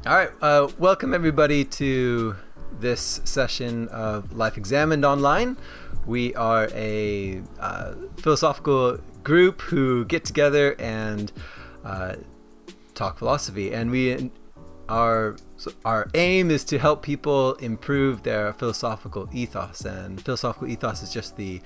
All right, welcome everybody to this session of Life.Examined online. We are a philosophical group who get together and talk philosophy, and our aim is to help people improve their philosophical ethos. And philosophical ethos is just the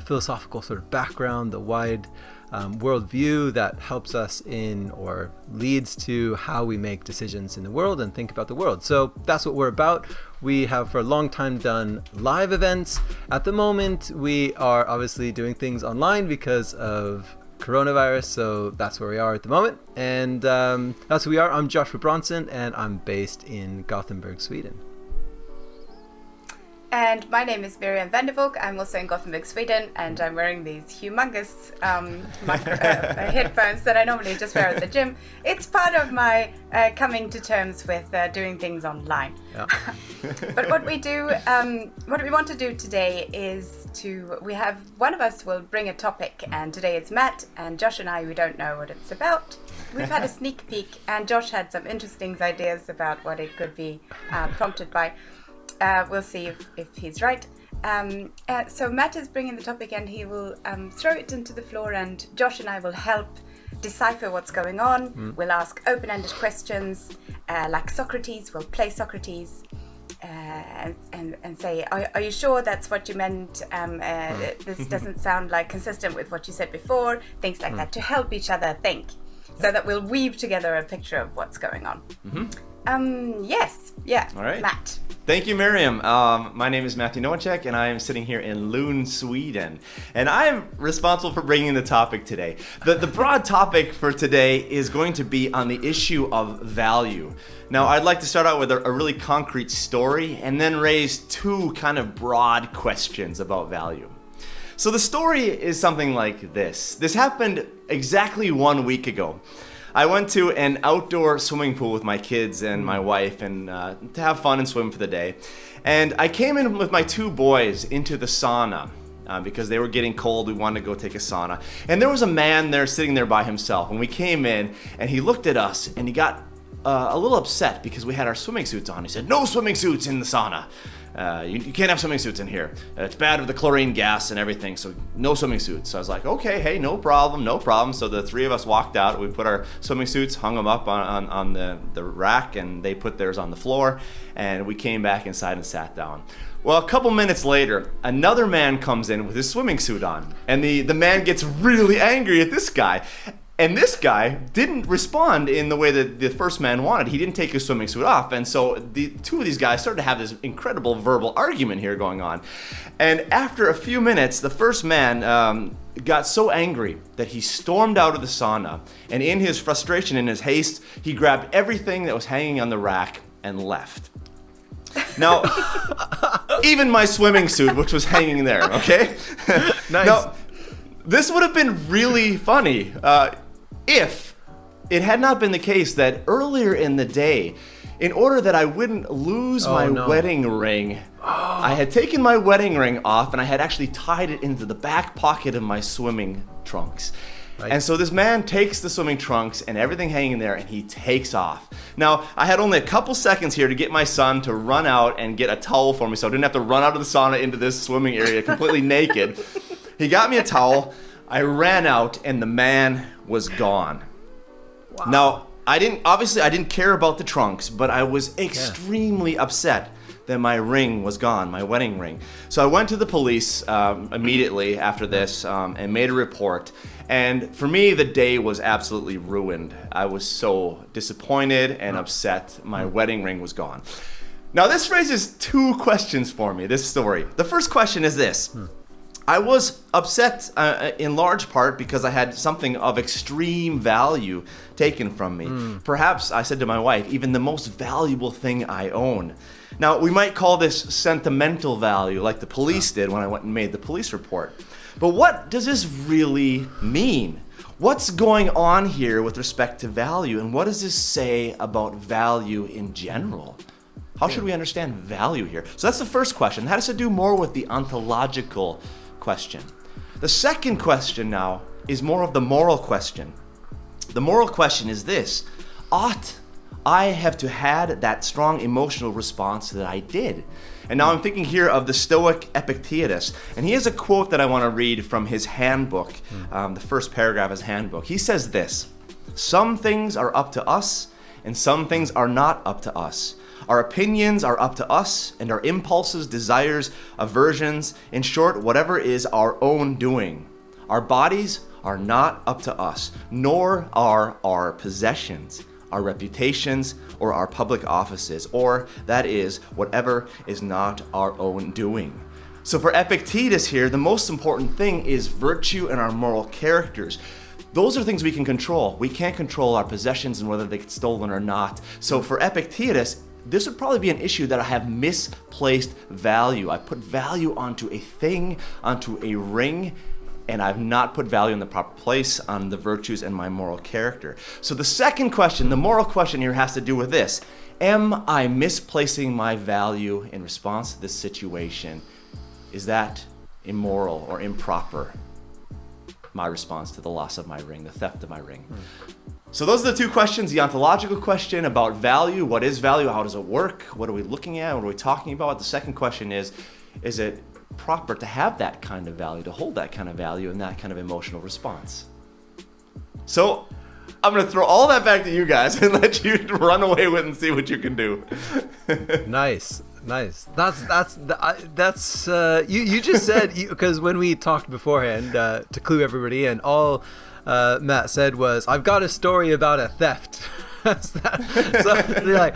philosophical sort of background, the wide worldview that helps us in or leads to how we make decisions in the world and think about the world. So that's what we're about. We have for a long time done live events. At the moment, we are obviously doing things online because of coronavirus, so that's where we are at the moment. And that's where we are. I'm Joshua Bronson, and I'm based in Gothenburg, Sweden. And my name is Miriam Valk. I'm also in Gothenburg, Sweden, and I'm wearing these humongous headphones that I normally just wear at the gym. It's part of my coming to terms with doing things online. Yeah. But what we want to do today is one of us will bring a topic, and today it's Matt, and Josh and I, we don't know what it's about. We've had a sneak peek, and Josh had some interesting ideas about what it could be prompted by. We'll see if he's right. So Matt is bringing the topic, and he will throw it into the floor, and Josh and I will help decipher what's going on. We'll ask open-ended questions like Socrates. We'll play Socrates and say, are you sure that's what you meant? This doesn't sound like consistent with what you said before. Things like that, to help each other think, so that we'll weave together a picture of what's going on. Yes. Yeah. All right. Matt. Thank you, Miriam. My name is Nowachek, and I am sitting here in Lund, Sweden. And I am responsible for bringing the topic today. The broad topic for today is going to be on the issue of value. Now, I'd like to start out with a really concrete story and then raise two kind of broad questions about value. So the story is something like this. This happened exactly 1 week ago. I went to an outdoor swimming pool with my kids and my wife, and to have fun and swim for the day. And I came in with my two boys into the sauna because they were getting cold. We wanted to go take a sauna. And there was a man there sitting there by himself. And we came in, and he looked at us, and he got a little upset because we had our swimming suits on. He said, "No swimming suits in the sauna. You can't have swimming suits in here. It's bad with the chlorine gas and everything, so no swimming suits." So I was like, okay, hey, no problem. So the three of us walked out. We put our swimming suits, hung them up on the rack, and they put theirs on the floor, and we came back inside and sat down. Well, a couple minutes later, another man comes in with his swimming suit on, and the man gets really angry at this guy. And this guy didn't respond in the way that the first man wanted. He didn't take his swimming suit off. And so the two of these guys started to have this incredible verbal argument here going on. And after a few minutes, the first man got so angry that he stormed out of the sauna. And in his frustration, in his haste, he grabbed everything that was hanging on the rack and left. Now, even my swimming suit, which was hanging there, okay? Nice. Now, this would have been really funny if it had not been the case that earlier in the day, in order that I wouldn't lose my wedding ring, I had taken my wedding ring off, and I had actually tied it into the back pocket of my swimming trunks. Right. And so this man takes the swimming trunks and everything hanging there, and he takes off. Now, I had only a couple seconds here to get my son to run out and get a towel for me, so I didn't have to run out of the sauna into this swimming area completely naked. He got me a towel. I ran out, and the man was gone. Wow. Now, I didn't care about the trunks, but I was extremely upset that my ring was gone, my wedding ring. So I went to the police immediately after this and made a report. And for me, the day was absolutely ruined. I was so disappointed and upset. My wedding ring was gone. Now, this raises two questions for me, this story. The first question is this. I was upset in large part because I had something of extreme value taken from me. Perhaps, I said to my wife, even the most valuable thing I own. Now, we might call this sentimental value, like the police did when I went and made the police report. But what does this really mean? What's going on here with respect to value, and what does this say about value in general? How should we understand value here? So that's the first question. That has to do more with the ontological question. The second question now is more of the moral question. The moral question is this: ought I have to had that strong emotional response that I did. And now I'm thinking here of the Stoic Epictetus, and he has a quote that I want to read from his handbook, the first paragraph of his handbook. He says this: "Some things are up to us, and some things are not up to us. Our opinions are up to us, and our impulses, desires, aversions, in short, whatever is our own doing. Our bodies are not up to us, nor are our possessions, our reputations, or our public offices, or, that is, whatever is not our own doing." So for Epictetus here, the most important thing is virtue and our moral characters. Those are things we can control. We can't control our possessions and whether they get stolen or not. So for Epictetus, this would probably be an issue that I have misplaced value. I put value onto a thing, onto a ring, and I've not put value in the proper place on the virtues and my moral character. So the second question, the moral question here, has to do with this: am I misplacing my value in response to this situation? Is that immoral or improper? My response to the loss of my ring, the theft of my ring. So those are the two questions: the ontological question about value. What is value? How does it work? What are we looking at? What are we talking about? The second question is it proper to have that kind of value, to hold that kind of value and that kind of emotional response? So I'm going to throw all that back to you guys and let you run away with it and see what you can do. Nice. That's you just said, because when we talked beforehand, to clue everybody in, all Matt said was, "I've got a story about a theft." So they're like,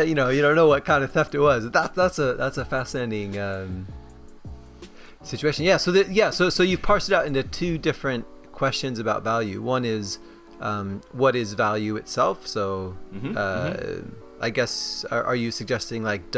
you don't know what kind of theft it was. That's a fascinating situation. Yeah. So you've parsed it out into two different questions about value. One is what is value itself? So I guess are you suggesting, like,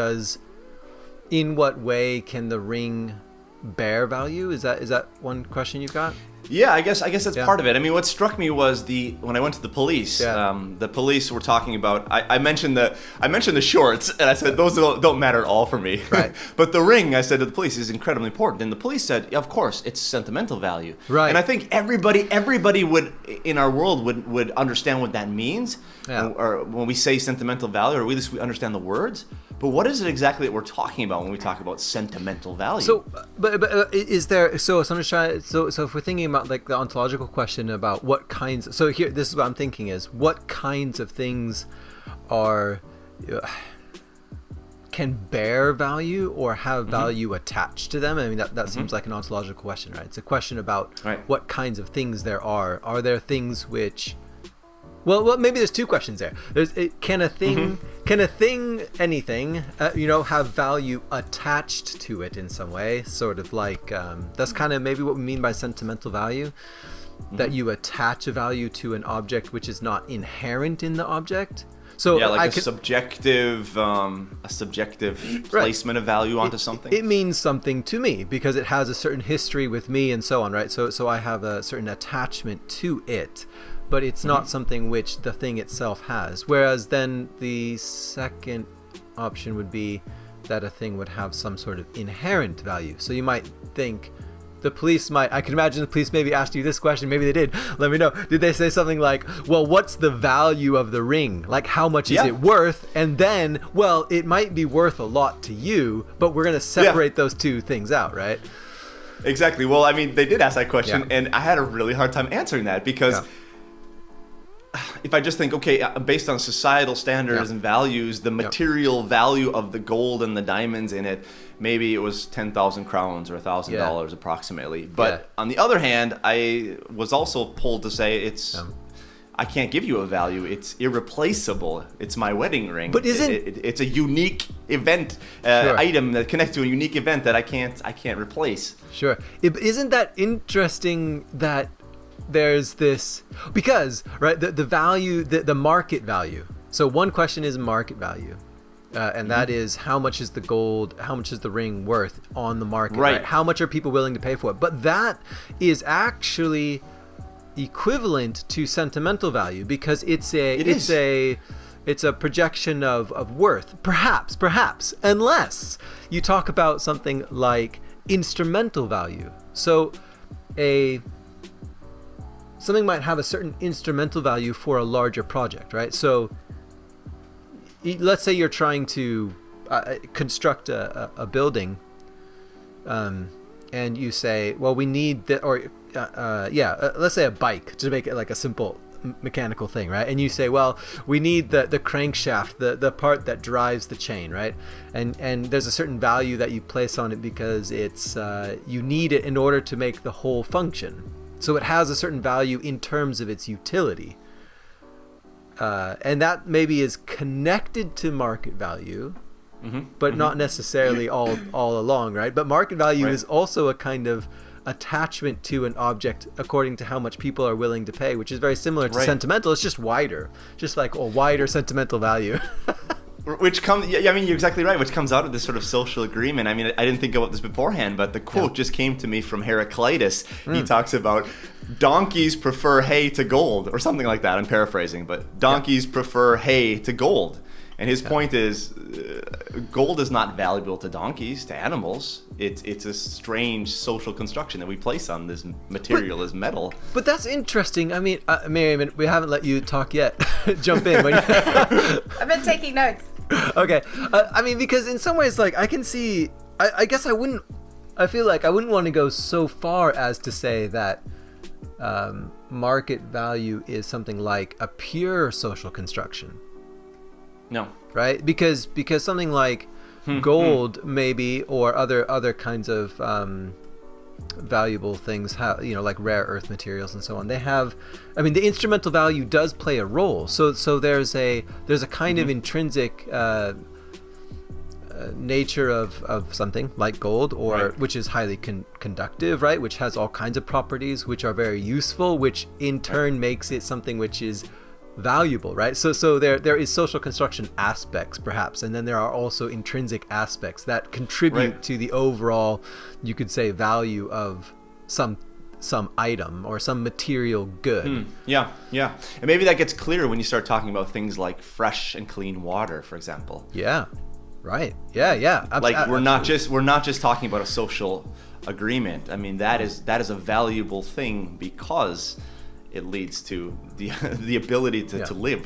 in what way can the ring bear value? Is that one question you've got? Yeah, I guess that's part of it. I mean, what struck me was when I went to the police. The police were talking about. I mentioned the shorts, and I said those don't matter at all for me. Right. But the ring, I said to the police, is incredibly important. And the police said, of course, it's sentimental value. Right. And I think everybody would in our world would understand what that means. Yeah. Or when we say sentimental value, or at least we understand the words. But what is it exactly that we're talking about when we talk about sentimental value? So, but is there? So I'm just trying. So if we're thinking about, like, the ontological question about what kinds. So here, this is what I'm thinking: is what kinds of things can bear value or have value attached to them? I mean, that seems like an ontological question, right? It's a question about what kinds of things there are. Are there things which? Well, maybe there's two questions there. Can a thing, anything, have value attached to it in some way? Sort of like, that's kind of maybe what we mean by sentimental value, that you attach a value to an object which is not inherent in the object. So yeah, like a subjective placement of value onto something. It means something to me because it has a certain history with me and so on, right? So I have a certain attachment to it. But it's not something which the thing itself has. Whereas then the second option would be that a thing would have some sort of inherent value. So you might think I can imagine the police maybe asked you this question, maybe they did, let me know. Did they say something like, well, what's the value of the ring? Like, how much is it worth? And then, well, it might be worth a lot to you, but we're going to separate those two things out, right? Exactly. Well, I mean, they did ask that question, and I had a really hard time answering that because if I just think, okay, based on societal standards and values, the material value of the gold and the diamonds in it, maybe it was 10,000 crowns or $1,000 approximately. But on the other hand, I was also pulled to say I can't give you a value. It's irreplaceable. It's my wedding ring. But it's a unique event item that connects to a unique event that I can't replace. Sure. Isn't that interesting that there's this, because the value, the market value. So one question is market value, and that is how much is the gold, how much is the ring worth on the market, right? How much are people willing to pay for it? But that is actually equivalent to sentimental value because it's a projection of worth, perhaps, unless you talk about something like instrumental value. So something might have a certain instrumental value for a larger project, right? So let's say you're trying to construct a building, and you say, well, we need let's say a bike, to make it like a simple mechanical thing, right? And you say, well, we need the crankshaft, the part that drives the chain, right? And there's a certain value that you place on it because it's you need it in order to make the whole function. So it has a certain value in terms of its utility. And that maybe is connected to market value, but not necessarily all along, right? But market value is also a kind of attachment to an object according to how much people are willing to pay, which is very similar to sentimental. It's just wider, just like a wider sentimental value. Which comes, I mean, you're exactly right, which comes out of this sort of social agreement. I mean, I didn't think about this beforehand, but the quote just came to me from Heraclitus. He talks about donkeys prefer hay to gold, or something like that. I'm paraphrasing, but donkeys prefer hay to gold. And his point is, gold is not valuable to donkeys, to animals. It's a strange social construction that we place on this material as metal. But that's interesting. I mean, Miriam, we haven't let you talk yet. Jump in. I've been taking notes. Okay. I mean, because in some ways, like, I can see, I guess I feel like I wouldn't want to go so far as to say that market value is something like a pure social construction. No. Right? Because something like gold maybe, or other kinds of valuable things have, like rare earth materials and so on. They have, I mean, the instrumental value does play a role. So there's a kind of intrinsic nature of something like gold, or which is highly conductive, right? Which has all kinds of properties which are very useful, which in turn makes it something which is valuable, right? So there is social construction aspects perhaps, and then there are also intrinsic aspects that contribute to the overall, you could say, value of some item or some material good. Yeah. And maybe that gets clearer when you start talking about things like fresh and clean water, for example. Yeah. Right. Yeah. Like we're not just talking about a social agreement. I mean, that is a valuable thing because it leads to the ability to live.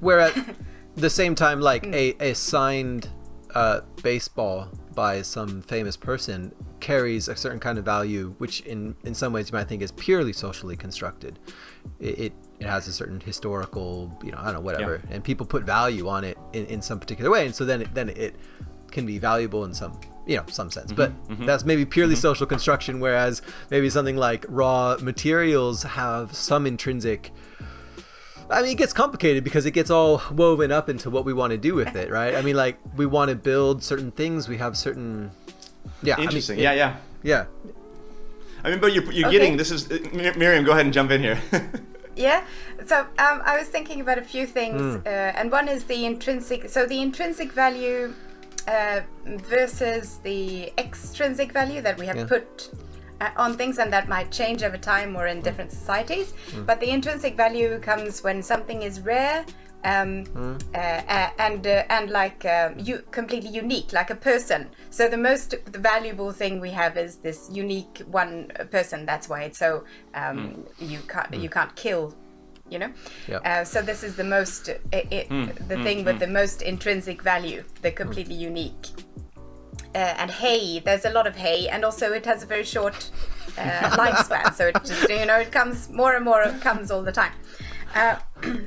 where at the same time, like a signed baseball by some famous person carries a certain kind of value, which in some ways you might think is purely socially constructed. It has a certain historical, I don't know, whatever, and people put value on it in some particular way, and so then it can be valuable in some sense, but that's maybe purely social construction, whereas maybe something like raw materials have some intrinsic, I mean, it gets complicated because it gets all woven up into what we want to do with it, right? I mean, like, we want to build certain things, we have certain, interesting. Yeah. I mean, but you're getting, this is, Miriam, go ahead and jump in here. Yeah, so I was thinking about a few things, and one is the intrinsic, so the intrinsic value versus the extrinsic value that we have put on things, and that might change over time or in different societies. But the intrinsic value comes when something is rare and like completely unique, like a person. So the valuable thing we have is this unique one person. That's why it's so you can't kill. So this is the most thing with the most intrinsic value, the completely unique. And hay, there's a lot of hay, and also it has a very short lifespan. So it just it comes more and more. It comes all the time.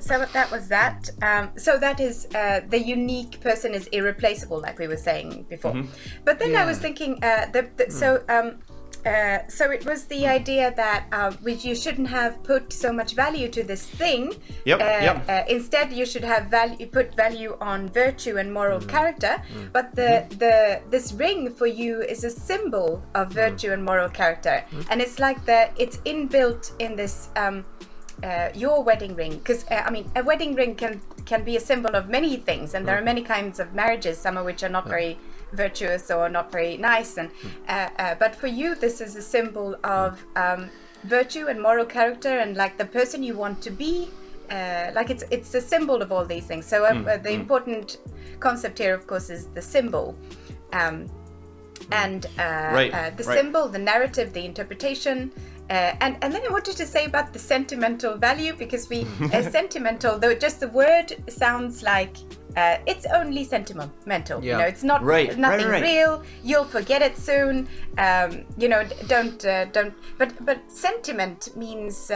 So that was that. So that is the unique person is irreplaceable, like we were saying before. But then I was thinking so it was the idea that you shouldn't have put so much value to this thing. Instead, you should have put value on virtue and moral character. But this ring for you is a symbol of virtue and moral character, and it's like it's inbuilt in this your wedding ring. Because I mean, a wedding ring can be a symbol of many things, and there are many kinds of marriages, some of which are not very virtuous or not very nice, and but for you this is a symbol of virtue and moral character, and like the person you want to be, like it's a symbol of all these things. So the important concept here, of course, is the symbol, and the symbol, the narrative, the interpretation. And then I wanted to say about the sentimental value, because sentimental, though just the word sounds like it's only sentimental. Yeah. It's not nothing real. You'll forget it soon. Don't. But sentiment means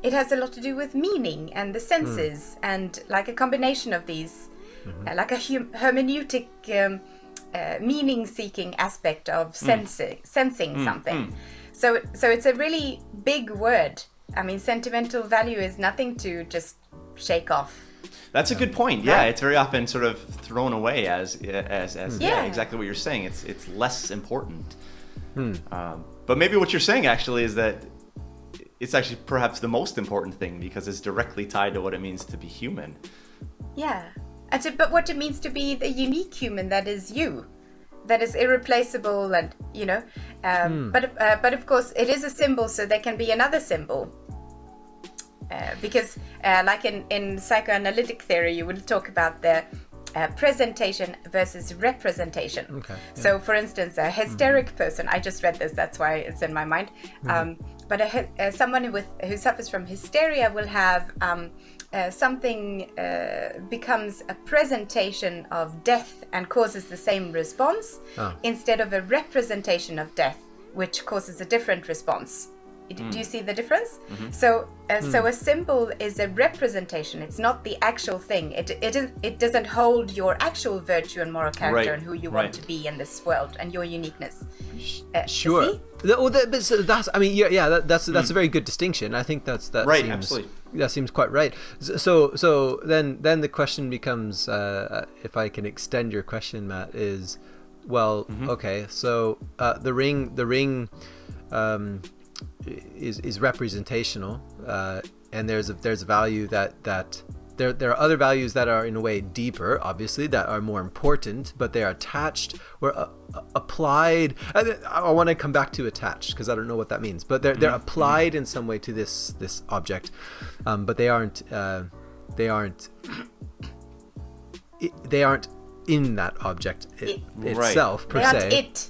it has a lot to do with meaning and the senses, and like a combination of these, like a hermeneutic meaning-seeking aspect of sensing something. So it's a really big word. I mean, sentimental value is nothing to just shake off. That's a good point. Yeah, it's very often sort of thrown away as exactly what you're saying. It's less important. But maybe what you're saying actually is that it's actually perhaps the most important thing, because it's directly tied to what it means to be human. Yeah, but what it means to be the unique human that is you, that is irreplaceable, and but of course it is a symbol, so there can be another symbol. Because like in psychoanalytic theory, you will talk about the presentation versus representation. Okay. So for instance, a hysteric person, I just read this, that's why it's in my mind. But someone who suffers from hysteria will have something becomes a presentation of death and causes the same response, instead of a representation of death, which causes a different response. Do you see the difference? So a symbol is a representation. It's not the actual thing. It doesn't hold your actual virtue and moral character and who you want to be in this world and your uniqueness. Sure. That's a very good distinction. I think that right. Seems, absolutely. That seems quite right. So then the question becomes, if I can extend your question, Matt, is, well, okay, so the ring. Is representational, and there's a value that there are other values that are in a way deeper, obviously, that are more important, but they are attached or applied. I want to come back to attached because I don't know what that means, but they're applied in some way to this object, but they aren't in that object itself per se. They aren't it.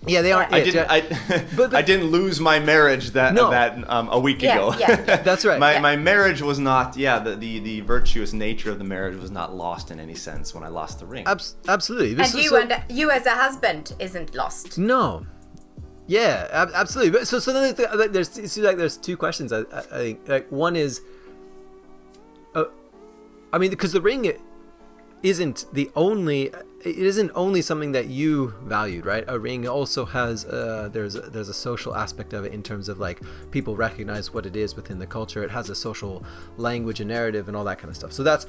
Yeah, they aren't. I didn't lose my marriage that a week ago. Yeah. That's right. My marriage was not. Yeah, the virtuous nature of the marriage was not lost in any sense when I lost the ring. Absolutely. And you as a husband isn't lost. No. Yeah, absolutely. But so then there's two questions. I think like one is, because the ring isn't only something that you valued, right? A ring also has there's a social aspect of it in terms of like people recognize what it is within the culture. It has a social language and narrative and all that kind of stuff. So that's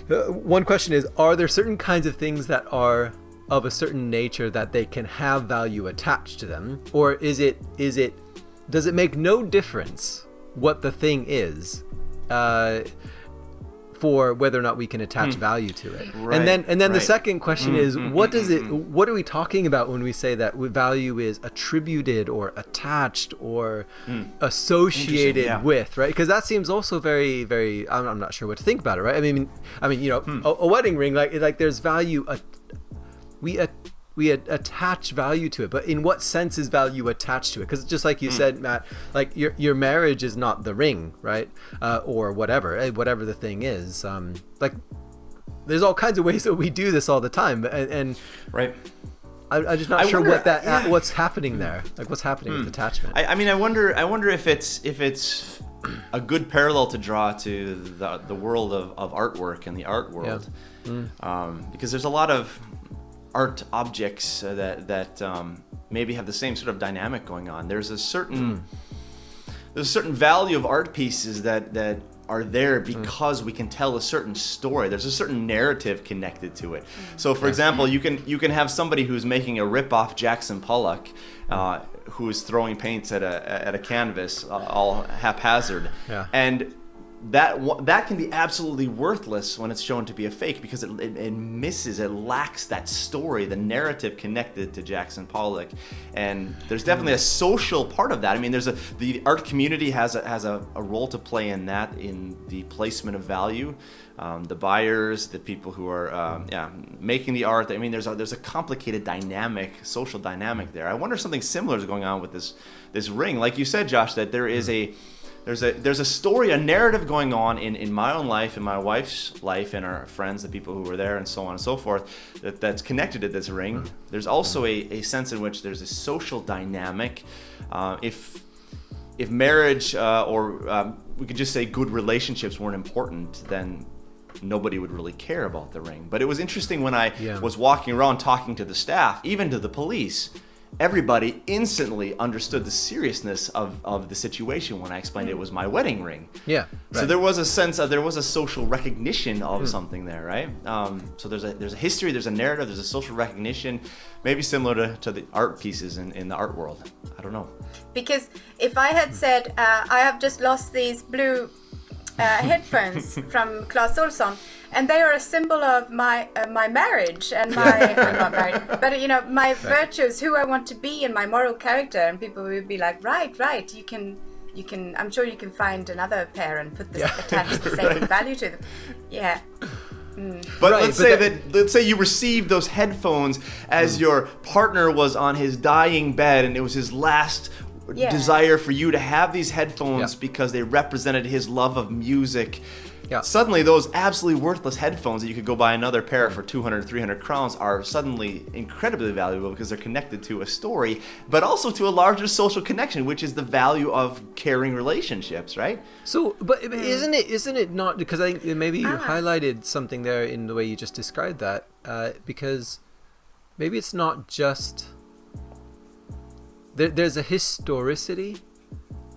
one question: is, are there certain kinds of things that are of a certain nature that they can have value attached to them, or does it make no difference what the thing is? For whether or not we can attach value to it. Right, and then the second question is, what are we talking about when we say that value is attributed or attached or associated with, right? Because that seems also very, very, I'm not sure what to think about it, right? I mean, a wedding ring, like there's value, we attach value to it, but in what sense is value attached to it? Because just like you said, Matt, like your marriage is not the ring, right? Or whatever the thing is. Like there's all kinds of ways that we do this all the time, and right. I'm just not sure what's happening there. Like what's happening with attachment. I wonder if it's a good parallel to draw to the world of artwork and the art world, because there's a lot of art objects that maybe have the same sort of dynamic going on. There's a certain value of art pieces that are there because we can tell a certain story. There's a certain narrative connected to it. So, for example, you can have somebody who's making a rip-off Jackson Pollock, who is throwing paints at a canvas all haphazard, and that can be absolutely worthless when it's shown to be a fake, because it lacks that story, the narrative connected to Jackson Pollock. And there's definitely a social part of that. I mean, the art community has a role to play in that, in the placement of value. The buyers, the people who are making the art. I mean, there's a complicated social dynamic there. I wonder if something similar is going on with this ring. Like you said, Josh, that there is there's a story, a narrative going on in my own life, in my wife's life, and our friends, the people who were there, and so on and so forth, that's connected to this ring. There's also a sense in which there's a social dynamic. If marriage or we could just say good relationships weren't important, then nobody would really care about the ring. But it was interesting when I was walking around talking to the staff, even to the police. Everybody instantly understood the seriousness of the situation when I explained it was my wedding ring. Yeah. Right. So there was a sense of, there was a social recognition of something there, right? So there's a history, there's a narrative, there's a social recognition, maybe similar to the art pieces in the art world. I don't know. Because if I had said, I have just lost these blue headphones from Claes Olsson, and they are a symbol of my marriage and my I'm not married, but my virtues, who I want to be, and my moral character, and people would be like, right, you can I'm sure you can find another pair and put this attach the same value to them. But let's say you received those headphones as your partner was on his dying bed, and it was his last desire for you to have these headphones because they represented his love of music. Suddenly those absolutely worthless headphones that you could go buy another pair for 200, 300 crowns are suddenly incredibly valuable because they're connected to a story, but also to a larger social connection, which is the value of caring relationships, right? So, but isn't it not, because I think maybe you highlighted something there in the way you just described that, because maybe it's not just, there's a historicity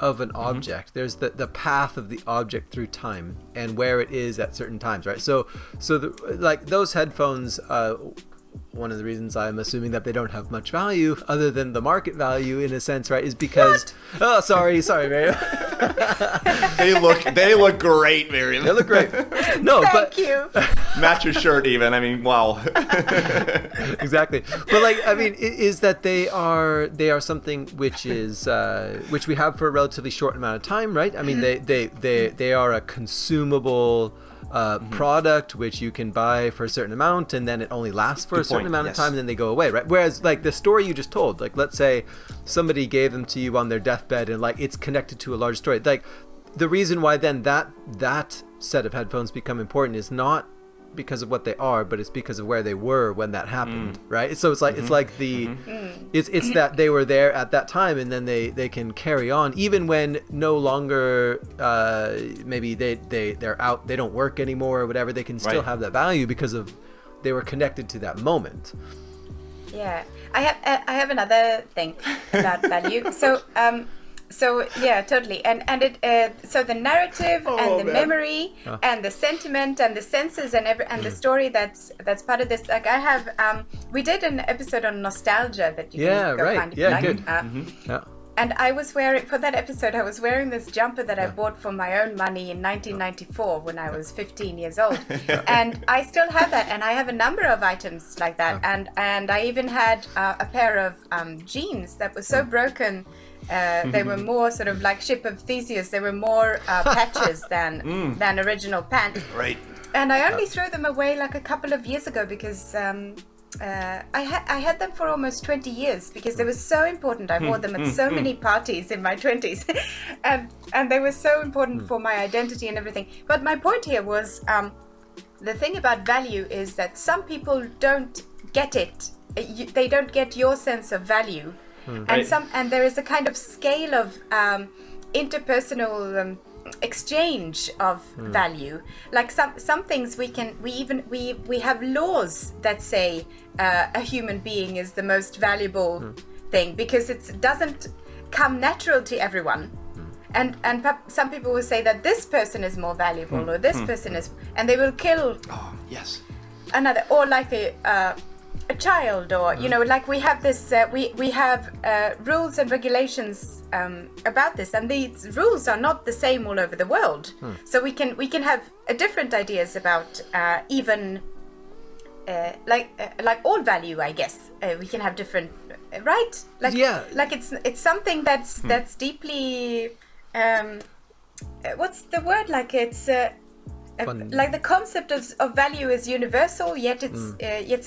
of an object. There's the path of the object through time and where it is at certain times, right? So like those headphones, one of the reasons I'm assuming that they don't have much value other than the market value in a sense, right, is because sorry Miriam. they look great, Miriam. They look great. No, Thank you. Match your shirt even. I mean, wow. Exactly. But like, I mean, is that they are something which is which we have for a relatively short amount of time, right? I mean, they are a consumable product which you can buy for a certain amount, and then it only lasts for a certain amount of time, and then they go away, right? Whereas like the story you just told, like let's say somebody gave them to you on their deathbed, and like it's connected to a large story. Like the reason why then that set of headphones become important is not because of what they are, but it's because of where they were when that happened, right? So it's like it's like it's that they were there at that time, and then they can carry on even when no longer maybe they're out, they don't work anymore or whatever. They can still have that value because of they were connected to that moment. Yeah, I have another thing about value. So yeah, totally, and it so the narrative and the memory and the sentiment and the senses and the story that's part of this. Like I have, we did an episode on nostalgia that you can go find if you like. Good. And I was wearing, for that episode, I was wearing this jumper that I bought for my own money in 1994 when I was 15 years old. And I still have that, and I have a number of items like that. And I even had a pair of jeans that were so broken. They were more sort of like Ship of Theseus. They were more patches than original pants. Right. And I only threw them away like a couple of years ago because I had them for almost 20 years because they were so important. I wore them at so many parties in my 20s, and they were so important for my identity and everything. But my point here was the thing about value is that some people don't get it. They don't get your sense of value. And there is a kind of scale of interpersonal exchange of value. Like some things we have laws that say a human being is the most valuable thing because it doesn't come natural to everyone. And some people will say that this person is more valuable or this person is, and they will kill another, or like a child, or like we have this we have rules and regulations about this, and these rules are not the same all over the world. So we can have different ideas about even like all value, I guess. We can have different right, like it's something that's deeply what's the word, like it's like the concept of value is universal, yet it's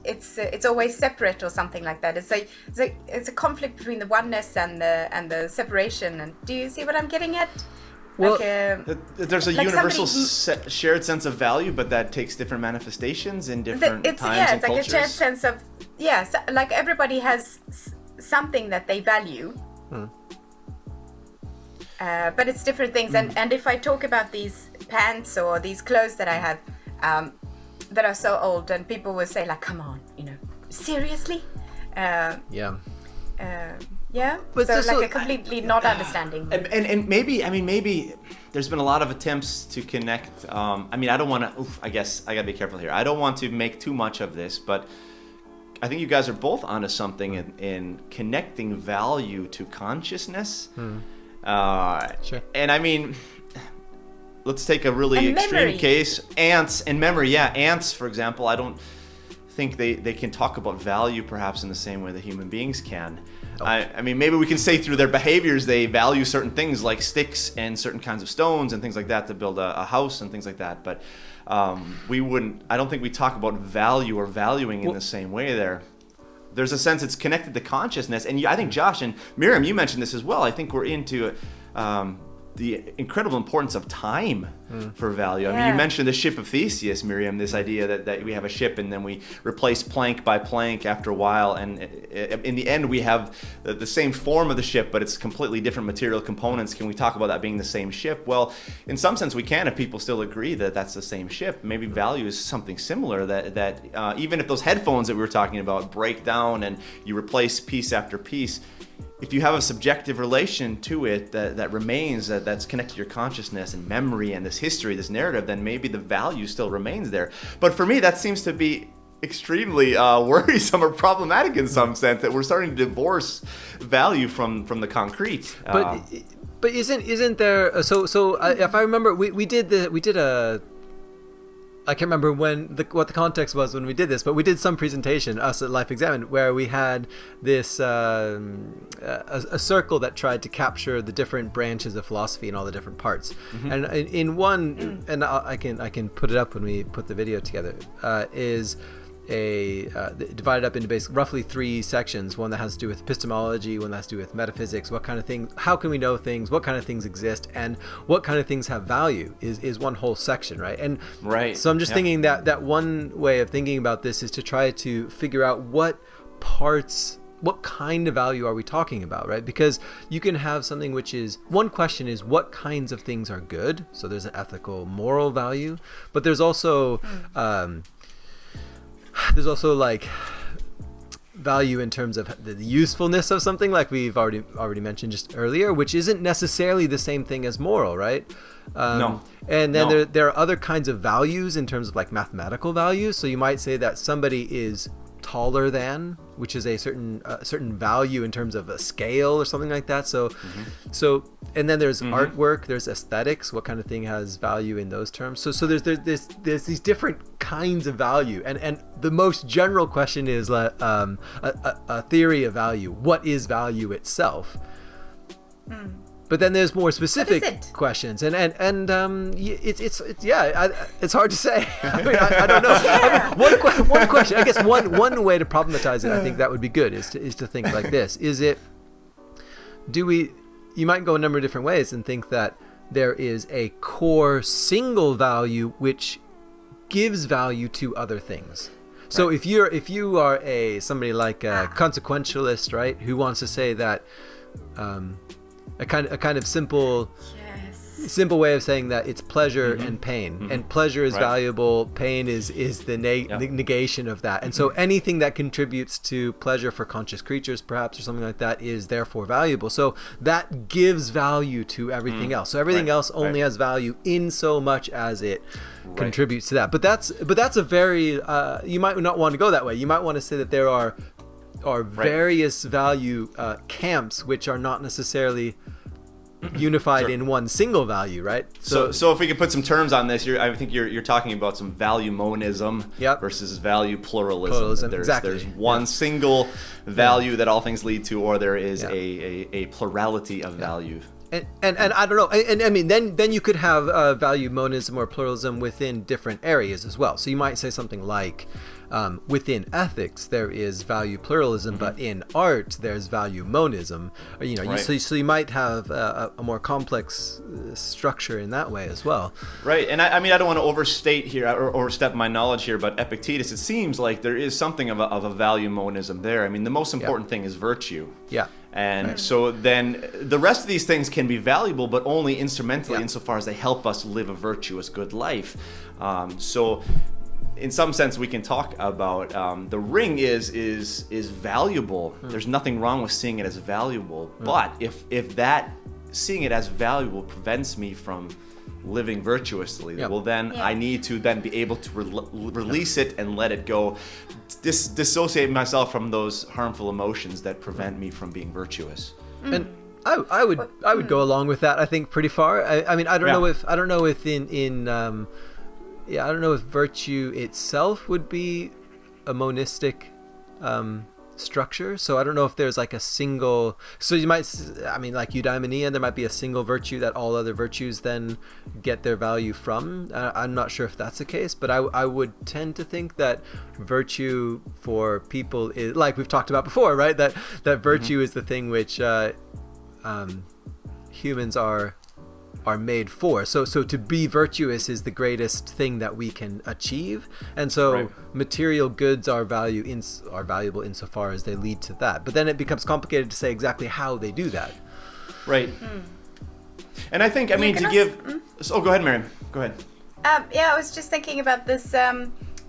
it's always separate or something like that. It's a conflict between the oneness and the separation. And do you see what I'm getting at? Well, there's a universal shared sense of value, but that takes different manifestations in different times and it's like cultures. a shared sense of like everybody has something that they value. But it's different things. And if I talk about these pants or these clothes that I have that are so old, and people will say like, come on, seriously? But so a completely not understanding. And maybe there's been a lot of attempts to connect. I don't want to, I guess I got to be careful here. I don't want to make too much of this, but I think you guys are both onto something in connecting value to consciousness. Sure. And let's take a really extreme case. Ants and memory. Yeah, ants, for example, I don't think they can talk about value perhaps in the same way that human beings can. Maybe we can say through their behaviors they value certain things like sticks and certain kinds of stones and things like that to build a house and things like that. But I don't think we talk about value or valuing in the same way there. There's a sense it's connected to consciousness. And I think Josh and Miriam, you mentioned this as well. I think we're into the incredible importance of time for value. You mentioned the ship of Theseus, Miriam, this idea that we have a ship and then we replace plank by plank after a while, and in the end we have the same form of the ship, but it's completely different material components. Can we talk about that being the same ship? Well, in some sense we can if people still agree that that's the same ship. Maybe value is something similar, that even if those headphones that we were talking about break down and you replace piece after piece, if you have a subjective relation to it that remains, that's connected to your consciousness and memory and this history, this narrative, then maybe the value still remains there. But for me, that seems to be extremely worrisome or problematic in some sense, that we're starting to divorce value from the concrete. But isn't there? So if I remember, we did a. I can't remember what the context was when we did this, but we did some presentation, us at Life.Examined, where we had this a circle that tried to capture the different branches of philosophy and all the different parts. And in one, and I can put it up when we put the video together, is divided up into basically roughly 3 sections. One that has to do with epistemology, one that has to do with metaphysics, what kind of things, how can we know things, what kind of things exist, and what kind of things have value is one whole section, right? And so I'm just thinking that one way of thinking about this is to try to figure out what kind of value are we talking about, right? Because you can have something which is, one question is what kinds of things are good, so there's an ethical, moral value, but there's also like value in terms of the usefulness of something, like we've already mentioned just earlier, which isn't necessarily the same thing as moral, right? No. And then there are other kinds of values in terms of like mathematical values. So you might say that somebody is taller than, which is a certain value in terms of a scale or something like that. So and then there's artwork, there's aesthetics, what kind of thing has value in those terms. So there's these different kinds of value, and the most general question is a theory of value. What is value itself? But then there's more specific questions, and it's hard to say. I don't know. One question, I guess one way to problematize it, I think that would be good, is to think like this: you might go a number of different ways and think that there is a core single value which gives value to other things. So if you are somebody like a consequentialist, right, who wants to say that. A kind of simple way of saying that it's pleasure and pain, and pleasure is valuable, pain is the negation of that, and so anything that contributes to pleasure for conscious creatures, perhaps, or something like that, is therefore valuable. So that gives value to everything else. So everything else only has value in so much as it contributes to that. But that's a very you might not want to go that way. You might want to say that there are various value camps which are not necessarily unified in one single value, right? So if we could put some terms on this, I think you're talking about some value monism versus value pluralism. There's one single value that all things lead to, or there is a plurality of value. And I don't know, and I mean then you could have value monism or pluralism within different areas as well. So you might say something like within ethics there is value pluralism, but in art there's value monism. So you might have a more complex structure in that way as well. Right, and I mean, I don't want to overstate here or overstep my knowledge here, but Epictetus, it seems like there is something of a value monism there. I mean, the most important thing is virtue. Yeah. And so then the rest of these things can be valuable, but only instrumentally insofar as they help us live a virtuous, good life. So in some sense, we can talk about the ring is valuable. There's nothing wrong with seeing it as valuable. But if that seeing it as valuable prevents me from living virtuously, well then I need to then be able to release it and let it go, dissociate myself from those harmful emotions that prevent me from being virtuous. And I would go along with that, I think, pretty far. I mean, I don't know if I don't know if virtue itself would be a monistic structure. So I don't know if there's like a single, so you might, I mean, like eudaimonia, there might be a single virtue that all other virtues then get their value from. I'm not sure if that's the case, but I would tend to think that virtue for people is, like we've talked about before, right? That virtue is the thing which humans are made for. So to be virtuous is the greatest thing that we can achieve, and so material goods are valuable insofar as they lead to that. But then it becomes complicated to say exactly how they do that. Right. And I think, I mean, to give. Oh, go ahead, Miriam. Go ahead. I was just thinking about this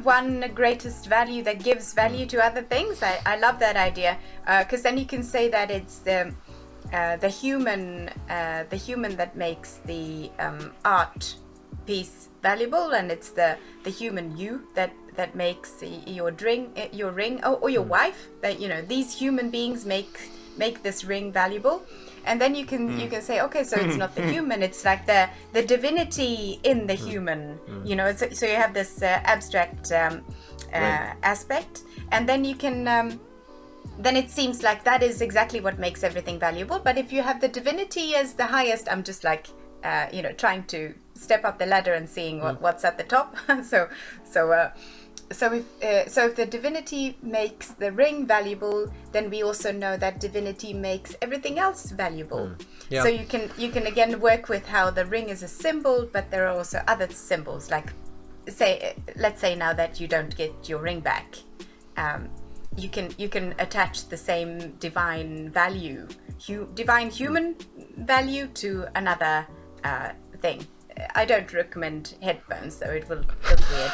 one greatest value that gives value to other things. I love that idea, because then you can say that it's the human that makes the art piece valuable, and it's the human you that makes your ring or your wife, that these human beings make this ring valuable. And then you can say, okay, so it's not the human, it's like the divinity in the human, so you have this abstract aspect, and then you can then it seems like that is exactly what makes everything valuable. But if you have the divinity as the highest, I'm just like, trying to step up the ladder and seeing what's at the top. So if the divinity makes the ring valuable, then we also know that divinity makes everything else valuable. So you can again work with how the ring is a symbol, but there are also other symbols. Like, let's say now that you don't get your ring back. You can attach the same divine value, divine human value to another thing. I don't recommend headphones, though it will look weird.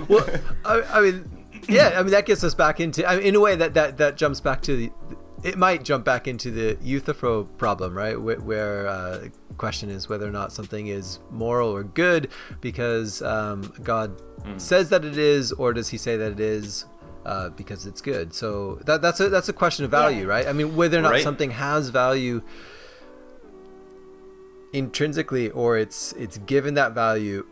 Well, I mean, that gets us back into, in a way that jumps back to it might jump back into the Euthyphro problem, right? Where the question is whether or not something is moral or good because God says that it is, or does he say that it is because it's good? So that's a question of value, right? I mean, whether or not something has value intrinsically, or it's given that value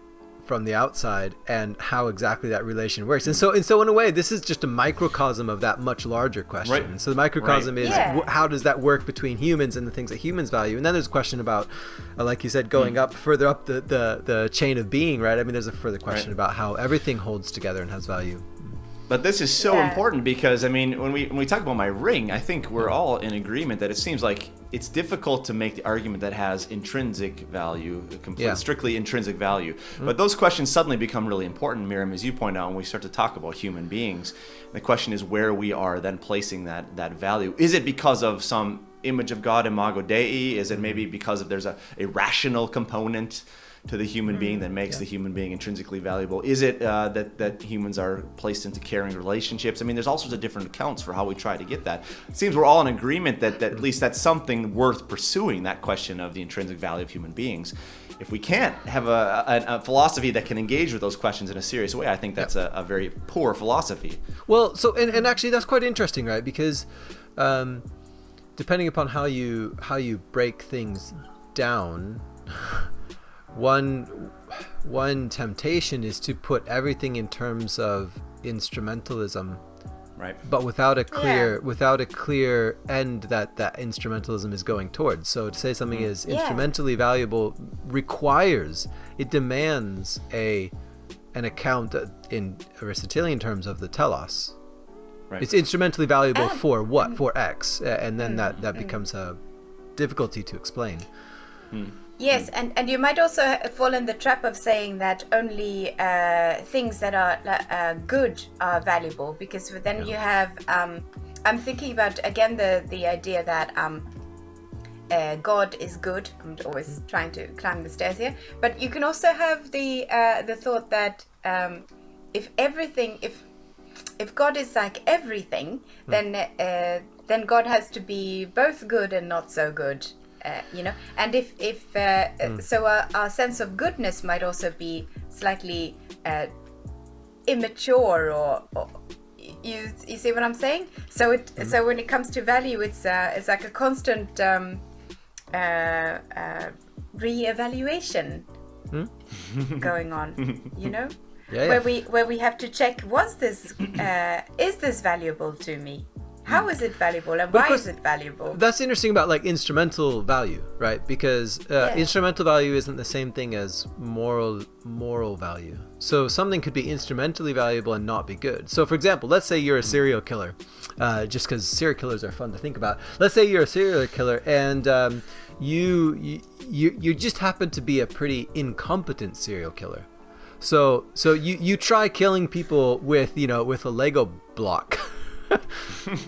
from the outside, and how exactly that relation works. And so in a way, this is just a microcosm of that much larger question. So the microcosm is how does that work between humans and the things that humans value? And then there's a question about, like you said, going further up the chain of being, right? I mean, there's a further question about how everything holds together and has value. But this is so important because, I mean, when we talk about my ring, I think we're all in agreement that it seems like it's difficult to make the argument that has intrinsic value, strictly intrinsic value. But those questions suddenly become really important, Miriam, as you point out, when we start to talk about human beings. The question is where we are then placing that value. Is it because of some image of God, imago Dei? Is it maybe because there's a rational component to the human being that makes the human being intrinsically valuable? Is it that humans are placed into caring relationships? I mean, there's all sorts of different accounts for how we try to get that. It seems we're all in agreement that at least that's something worth pursuing, that question of the intrinsic value of human beings. If we can't have a philosophy that can engage with those questions in a serious way, I think that's a very poor philosophy. Well, so and actually that's quite interesting, right? Because depending upon how you break things down, one temptation is to put everything in terms of instrumentalism, right? But without a clear end that instrumentalism is going towards. So to say something is instrumentally valuable demands a an account in Aristotelian terms of the telos. Right. It's instrumentally valuable for what? For X, and then that becomes a difficulty to explain. Yes, and you might also fall in the trap of saying that only things that are good are valuable, because then you have. I'm thinking about again the idea that God is good. I'm always trying to climb the stairs here, but you can also have the thought that if God is like everything, then God has to be both good and not so good. And so our sense of goodness might also be slightly immature, or you see what I'm saying? So so when it comes to value, it's like a constant re-evaluation going on, where we have to check: is this valuable to me? How is it valuable, and why is it valuable? That's interesting about like instrumental value, right? Because instrumental value isn't the same thing as moral value. So something could be instrumentally valuable and not be good. So for example, let's say you're a serial killer, just because serial killers are fun to think about. Let's say you're a serial killer and you just happen to be a pretty incompetent serial killer. So you try killing people with a Lego block.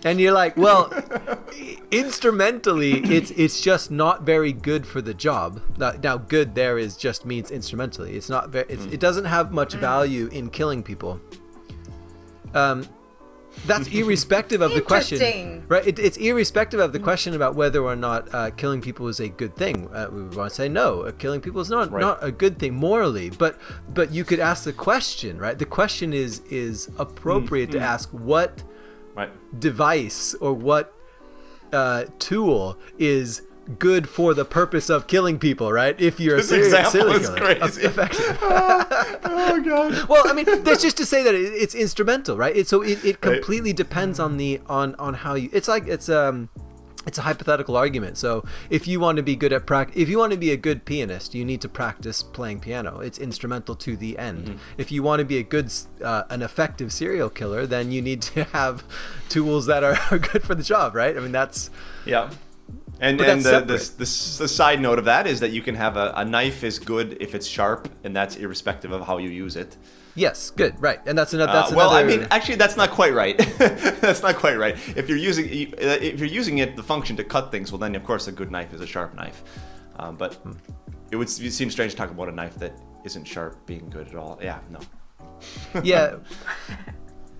And you're like, well, instrumentally, it's just not very good for the job. Now, good there is just means instrumentally. It's not very. It doesn't have much value in killing people. That's irrespective of the question, right? It's irrespective of the question about whether or not killing people is a good thing. We want to say no, killing people is not a good thing morally. But you could ask the question, right? The question is appropriate to ask what. Right. Device or what tool is good for the purpose of killing people, right? If you're a serial killer, crazy. Effective. Oh god. Well, I mean, that's just to say that it's instrumental, right? It completely depends on how you. It's a hypothetical argument. So if you want to be good if you want to be a good pianist, you need to practice playing piano. It's instrumental to the end. If you want to be an effective serial killer, then you need to have tools that are good for the job, right? I mean, that's And the side note of that is that you can have a knife is good if it's sharp, and that's irrespective of how you use it. Yes, good, right, and that's another. Well, I mean, actually, that's not quite right. That's not quite right. If you're using it, the function to cut things, well, then of course a good knife is a sharp knife. But it seem strange to talk about a knife that isn't sharp being good at all. Yeah, no. Yeah.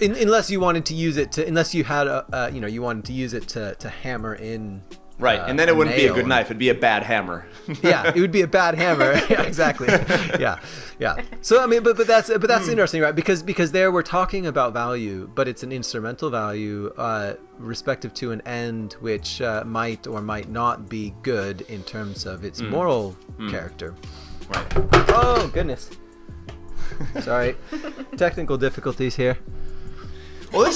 Unless you wanted to use it unless you had you wanted to use it to hammer in. Right, and then it wouldn't be a good knife; it'd be a bad hammer. Yeah, it would be a bad hammer. Yeah, exactly. Yeah. So I mean, but that's interesting, right? Because there we're talking about value, but it's an instrumental value, respective to an end which might or might not be good in terms of its moral character. Right. Oh goodness. Sorry, technical difficulties here. Well,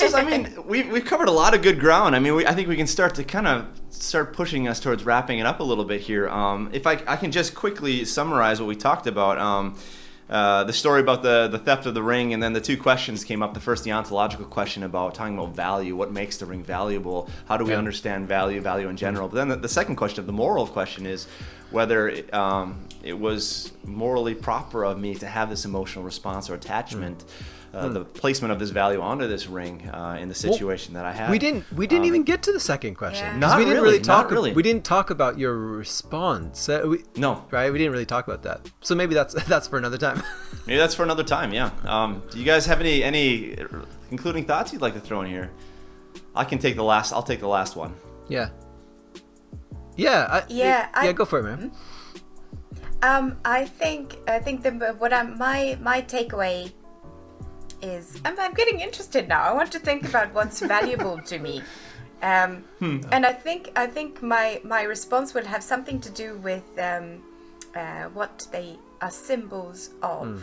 we've covered a lot of good ground. I mean, I think we can start pushing us towards wrapping it up a little bit here. If I can just quickly summarize what we talked about, the story about the theft of the ring, and then the two questions came up. The first, the ontological question talking about value, what makes the ring valuable? How do we understand value in general? But then the second question, the moral question, is whether it was morally proper of me to have this emotional response or attachment. The placement of this value onto this ring in the situation that I had. We didn't even get to the second question. Not really. We didn't talk about your response. No. Right? We didn't really talk about that. So maybe that's for another time. Maybe that's for another time. Yeah. Do you guys have any concluding thoughts you'd like to throw in here? I'll take the last one. Yeah. Yeah. Go for it, man. I think my takeaway is I'm getting interested now. I want to think about what's valuable to me, and I think my response will have something to do with what they are symbols of.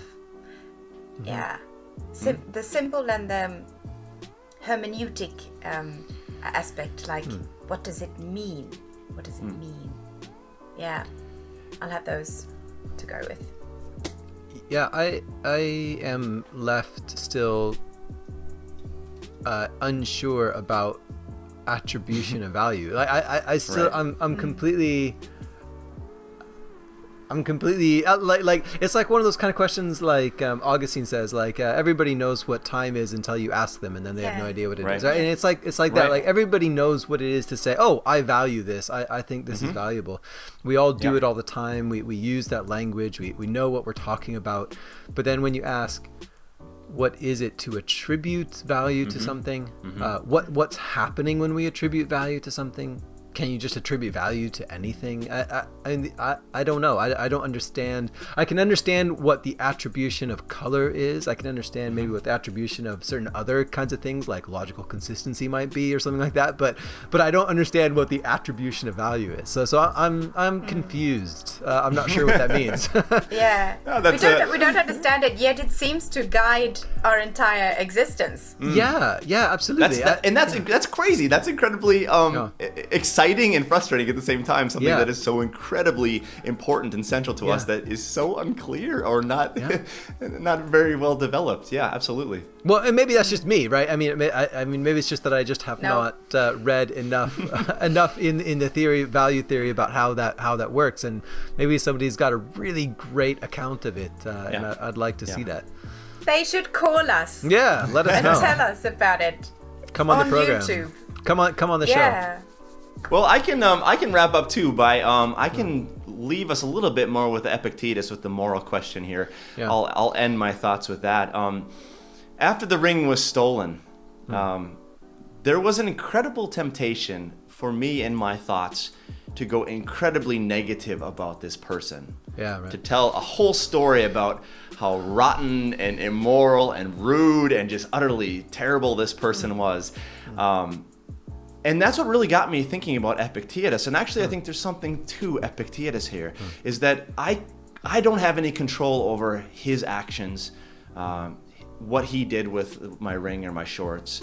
The symbol and the hermeneutic aspect. Like, what does it mean? What does it mean? Yeah, I'll have those to go with. Yeah, I am left still unsure about attribution of value. Like I still Right. I'm completely like it's like one of those kind of questions like Augustine says, like everybody knows what time is until you ask them, and then they have no idea what it Right. is. Right? And it's like that. Right. Like everybody knows what it is to say, oh, I value this. I think this is valuable. We all do it all the time. We use that language. We know what we're talking about. But then when you ask, what is it to attribute value to something? What's happening when we attribute value to something? Can you just attribute value to anything? I don't know. I don't understand. I can understand what the attribution of color is. I can understand maybe what the attribution of certain other kinds of things like logical consistency might be or something like that. But I don't understand what the attribution of value is. So I'm confused. I'm not sure what that means. Yeah. No, We don't understand it, yet it seems to guide our entire existence. Yeah, absolutely. That's crazy. That's incredibly exciting and frustrating at the same time. Something that is so incredibly important and central to us that is so unclear or not not very well developed. Yeah, absolutely. Well, and maybe that's just me, right? I mean, maybe it's just that I just have not read enough in the value theory about how that works, and maybe somebody's got a really great account of it, and I'd like to see that. They should call us. Yeah, let us and know. tell us about it. Come on the program. YouTube. Come on the show. Well, I can wrap up too by I can leave us a little bit more with Epictetus with the moral question here. Yeah. I'll end my thoughts with that. After the ring was stolen, there was an incredible temptation for me in my thoughts to go incredibly negative about this person. Yeah, right. To tell a whole story about how rotten and immoral and rude and just utterly terrible this person was. And that's what really got me thinking about Epictetus. And actually, I think there's something to Epictetus here, is that I don't have any control over his actions, what he did with my ring or my shorts.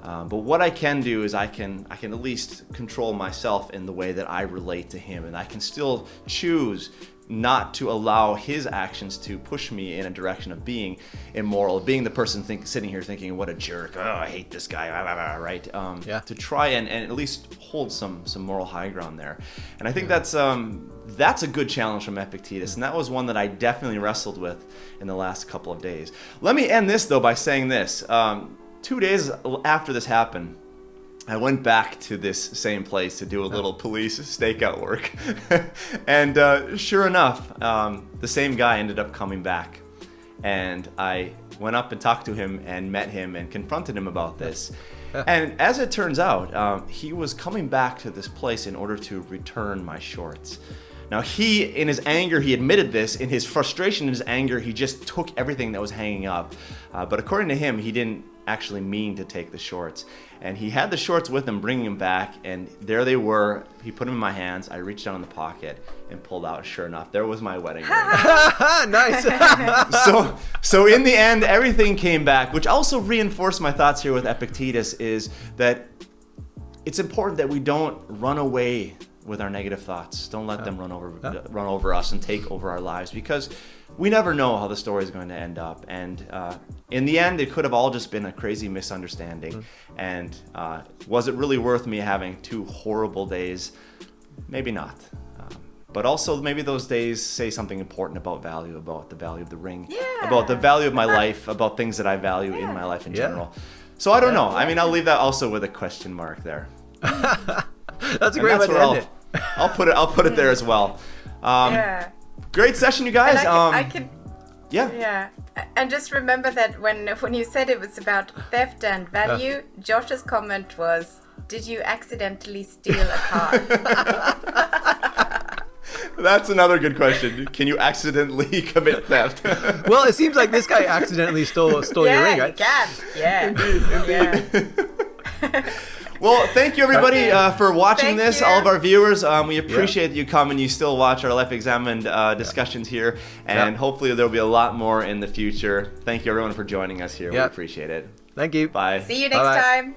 But what I can do is I can at least control myself in the way that I relate to him. And I can still choose not to allow his actions to push me in a direction of being immoral, being the person sitting here thinking, what a jerk, oh, I hate this guy, right? To try and at least hold some moral high ground there. And I think that's a good challenge from Epictetus, and that was one that I definitely wrestled with in the last couple of days. Let me end this, though, by saying this. 2 days after this happened, I went back to this same place to do a little police stakeout work. And sure enough, the same guy ended up coming back. And I went up and talked to him and met him and confronted him about this. And as it turns out, he was coming back to this place in order to return my shorts. Now he, in his anger, he admitted this. In his frustration, in his anger, he just took everything that was hanging up. But according to him, he didn't actually mean to take the shorts. And he had the shorts with him, bringing them back, and there they were. He put them in my hands. I reached down in the pocket and pulled out. Sure enough, there was my wedding ring. Nice. So in the end, everything came back, which also reinforced my thoughts here with Epictetus, is that it's important that we don't run away with our negative thoughts. Don't let them run over us and take over our lives, because we never know how the story is going to end up. And in the end, it could have all just been a crazy misunderstanding. And was it really worth me having 2 horrible days? Maybe not. But also maybe those days say something important about value, about the value of the ring, about the value of my life, about things that I value in my life in general. So I don't know. I mean, I'll leave that also with a question mark there. That's a great way to end it. I'll put it there as well. Great session, you guys. And and just remember that when you said it was about theft and value, Josh's comment was, "Did you accidentally steal a car?" That's another good question. Can you accidentally commit theft? Well, it seems like this guy accidentally stole your ring, right? Yeah, Indeed. Well, thank you everybody for watching this. All of our viewers, we appreciate that you come and you still watch our Life.Examined discussions here, and hopefully there'll be a lot more in the future. Thank you everyone for joining us here. We appreciate it. Thank you. Bye. See you next time.